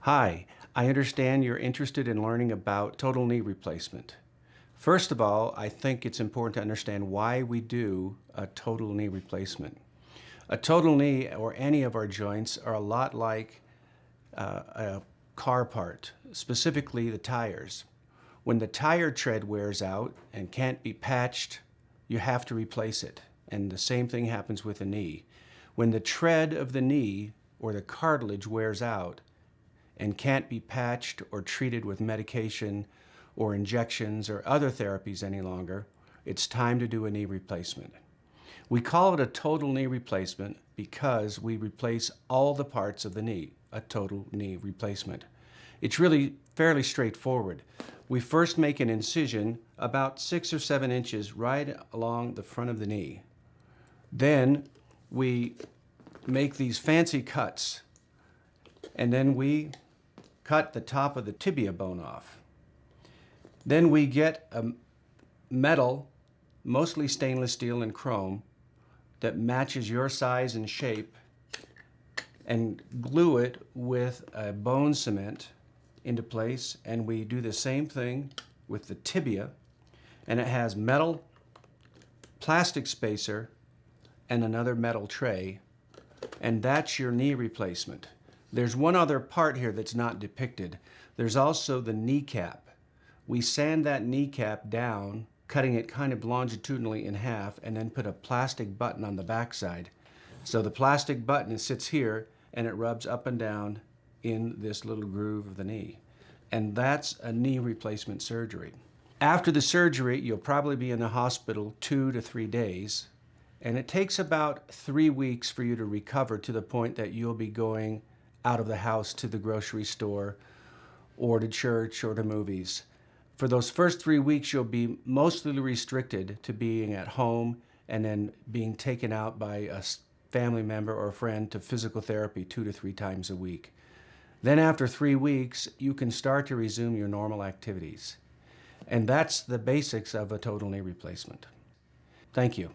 Hi, I understand you're interested in learning about total knee replacement. First of all, I think it's important to understand why we do a total knee replacement. A total knee or any of our joints are a lot like a car part, specifically the tires. When the tire tread wears out and can't be patched, you have to replace it. And the same thing happens with a knee. When the tread of the knee or the cartilage wears out and can't be patched or treated with medication or injections or other therapies any longer, it's time to do a knee replacement. We call it a total knee replacement because we replace all the parts of the knee, a total knee replacement. It's really fairly straightforward. We first make an incision about 6 or 7 inches right along the front of the knee. Then we make these fancy cuts, and then we cut the top of the tibia bone off. Then we get a metal, mostly stainless steel and chrome, that matches your size and shape, and glue it with a bone cement into place. And we do the same thing with the tibia, and it has metal, plastic spacer, and another metal tray, and that's your knee replacement. There's one other part here that's not depicted. There's also the kneecap. We sand that kneecap down, cutting it kind of longitudinally in half, and then put a plastic button on the backside. So the plastic button sits here and it rubs up and down in this little groove of the knee. And that's a knee replacement surgery. After the surgery, you'll probably be in the hospital 2 to 3 days, and it takes about 3 weeks for you to recover to the point that you'll be going out of the house to the grocery store or to church or to movies. For those first 3 weeks, you'll be mostly restricted to being at home and then being taken out by a family member or a friend to physical therapy 2 to 3 times a week. Then after 3 weeks, you can start to resume your normal activities. And that's the basics of a total knee replacement. Thank you.